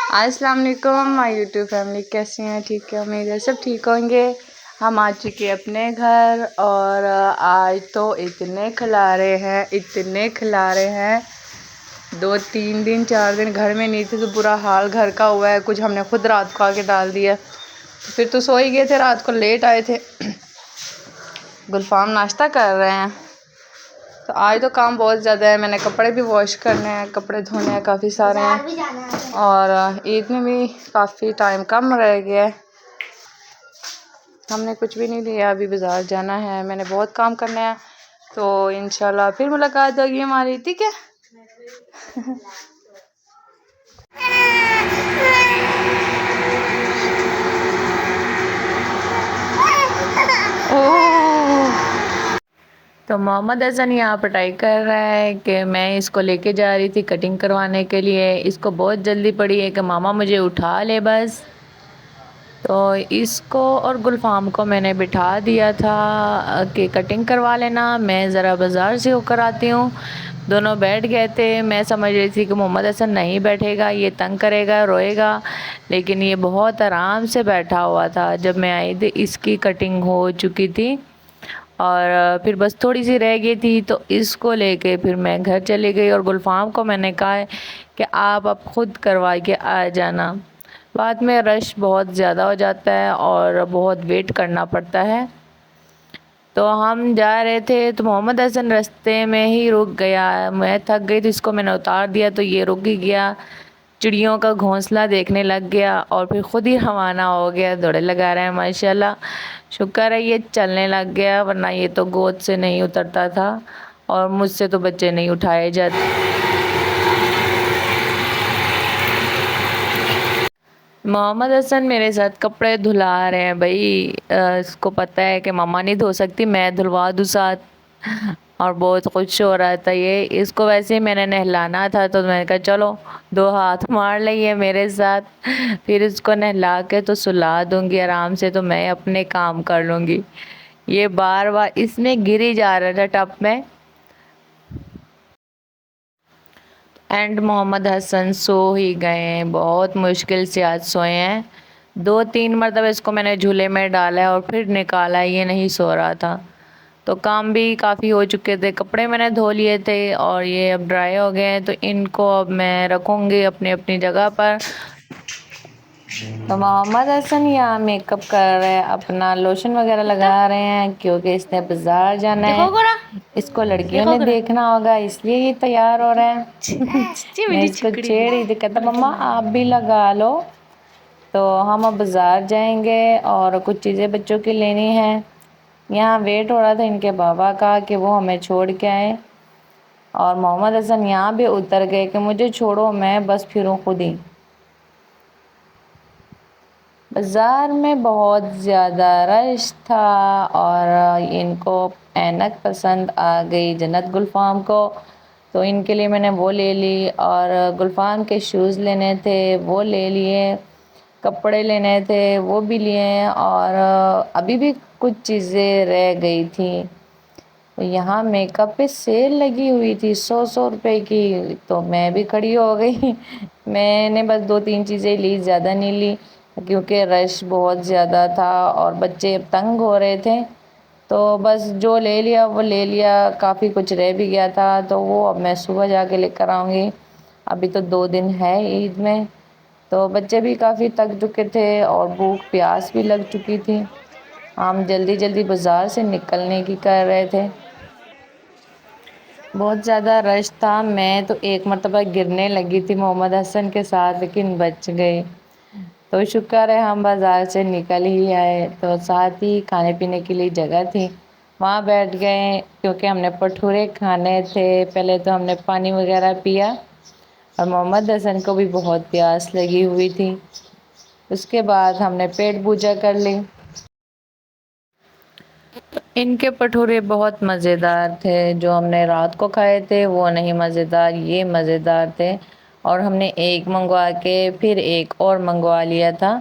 अस्सलाम वालेकुम my YouTube family, कैसी हैं? ठीक है, उम्मीद है सब ठीक होंगे। हम आ चुके हैं अपने घर और आज तो इतने खिलारे हैं 2-3 दिन 4 दिन घर में नहीं थे तो बुरा हाल घर का हुआ है। कुछ हमने खुद रात को आके डाल दिया, तो फिर तो सो ही गए थे, रात को लेट आए थे। गुलफाम नाश्ता कर रहे हैं। तो आज तो काम बहुत ज़्यादा है, मैंने कपड़े भी वॉश करने हैं, कपड़े धोने हैं काफ़ी सारे हैं और ईद में भी काफ़ी टाइम कम रह गया है। हमने कुछ भी नहीं लिया, अभी बाज़ार जाना है, मैंने बहुत काम करना है। तो इंशाल्लाह फिर मुलाकात होगी हमारी, ठीक है। तो मोहम्मद हसन यहाँ पिटाई कर रहा है कि मैं इसको लेके जा रही थी कटिंग करवाने के लिए। इसको बहुत जल्दी पड़ी है कि मामा मुझे उठा ले बस। तो इसको और गुलफाम को मैंने बिठा दिया था कि कटिंग करवा लेना, मैं ज़रा बाज़ार से होकर आती हूँ। दोनों बैठ गए थे। मैं समझ रही थी कि मोहम्मद हसन नहीं बैठेगा, ये तंग करेगा, रोएगा, लेकिन ये बहुत आराम से बैठा हुआ था। जब मैं आई थी इसकी कटिंग हो चुकी थी और फिर बस थोड़ी सी रह गई थी, तो इसको लेके फिर मैं घर चली गई और गुलफाम को मैंने कहा है कि आप अब खुद करवा के आ जाना। बाद में रश बहुत ज़्यादा हो जाता है और बहुत वेट करना पड़ता है। तो हम जा रहे थे तो मोहम्मद हसन रास्ते में ही रुक गया। मैं थक गई तो इसको मैंने उतार दिया तो ये रुक ही गया, चिड़ियों का घोंसला देखने लग गया और फिर खुद ही रवाना हो गया। दौड़े लगा रहे हैं माशाल्लाह, शुक्र है ये चलने लग गया, वरना ये तो गोद से नहीं उतरता था और मुझसे तो बच्चे नहीं उठाए जाते। मोहम्मद हसन मेरे साथ कपड़े धुला रहे हैं भाई। इसको पता है कि मम्मा नहीं धो सकती, मैं धुलवा दूँ साथ। और बहुत खुश हो रहा था ये। इसको वैसे ही मैंने नहलाना था तो मैंने कहा चलो 2 हाथ मार लिए मेरे साथ, फिर इसको नहला के तो सुला दूंगी आराम से, तो मैं अपने काम कर लूँगी। ये बार बार इसमें गिर ही जा रहा था टब में। एंड मोहम्मद हसन सो ही गए हैं, बहुत मुश्किल से आज सोए हैं। 2-3 मरतबा इसको मैंने झूले में डाला है और फिर निकाला, ये नहीं सो रहा था। तो काम भी काफ़ी हो चुके थे, कपड़े मैंने धो लिए थे और ये अब ड्राई हो गए हैं, तो इनको अब मैं रखूँगी अपनी अपनी जगह पर। तो मोहम्मद हसन यहाँ मेकअप कर रहे हैं, अपना लोशन वगैरह लगा रहे हैं क्योंकि इसने बाजार जाना है। इसको लड़कियों ने देखना होगा इसलिए ये तैयार हो रहे हैं। मैं इसको छेड़ ही थी, कहता मम्मा आप भी लगा लो। तो हम अब बाज़ार जाएंगे और कुछ चीज़ें बच्चों की लेनी है। यहाँ वेट हो रहा था इनके बाबा का कि वो हमें छोड़ के आए, और मोहम्मद हसन यहाँ भी उतर गए कि मुझे छोड़ो, मैं बस फिरूँ खुद ही। बाज़ार में बहुत ज़्यादा रश था और इनको ऐनक पसंद आ गई जन्नत गुलफाम को, तो इनके लिए मैंने वो ले ली। और गुलफाम के शूज़ लेने थे वो ले लिए, कपड़े लेने थे वो भी लिए, और अभी भी कुछ चीज़ें रह गई थी। यहाँ मेकअप पे सेल लगी हुई थी 100 रुपए की, तो मैं भी खड़ी हो गई। मैंने बस 2-3 चीज़ें ली, ज़्यादा नहीं ली क्योंकि रश बहुत ज़्यादा था और बच्चे तंग हो रहे थे। तो बस जो ले लिया वो ले लिया, काफ़ी कुछ रह भी गया था तो वो अब मैं सुबह जाके लेकर आऊँगी। अभी तो 2 दिन है ईद में, तो बच्चे भी काफ़ी थक चुके थे और भूख प्यास भी लग चुकी थी। हम जल्दी जल्दी बाज़ार से निकलने की कर रहे थे, बहुत ज़्यादा रश था। मैं तो एक मरतबा गिरने लगी थी मोहम्मद हसन के साथ, लेकिन बच गई। तो शुक्र है हम बाज़ार से निकल ही आए। तो साथ ही खाने पीने के लिए जगह थी, वहाँ बैठ गए क्योंकि हमने भटूरे खाने थे। पहले तो हमने पानी वगैरह पिया और मोहम्मद हसन को भी बहुत प्यास लगी हुई थी। उसके बाद हमने पेट पूजा कर ली। इनके भटूरे बहुत मज़ेदार थे, जो हमने रात को खाए थे वो नहीं मज़ेदार, ये मज़ेदार थे। और हमने एक मंगवा के फिर एक और मंगवा लिया था।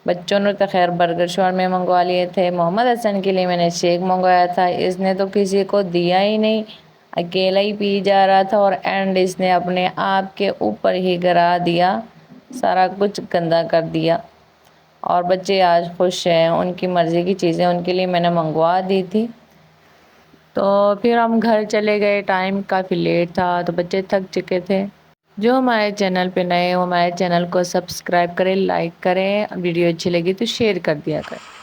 बच्चों ने तो खैर बर्गर शौरमा मंगवा लिए थे। मोहम्मद हसन के लिए मैंने शेक मंगवाया था, इसने तो किसी को दिया ही नहीं, अकेला ही पी जा रहा था और एंड इसने अपने आप के ऊपर ही गिरा दिया। सारा कुछ गंदा कर दिया। और बच्चे आज खुश हैं, उनकी मर्ज़ी की चीज़ें उनके लिए मैंने मंगवा दी थी। तो फिर हम घर चले गए, टाइम काफ़ी लेट था तो बच्चे थक चुके थे। जो हमारे चैनल पे नए हो हमारे चैनल को सब्सक्राइब करें, लाइक करें, वीडियो अच्छी लगी तो शेयर कर दिया करें।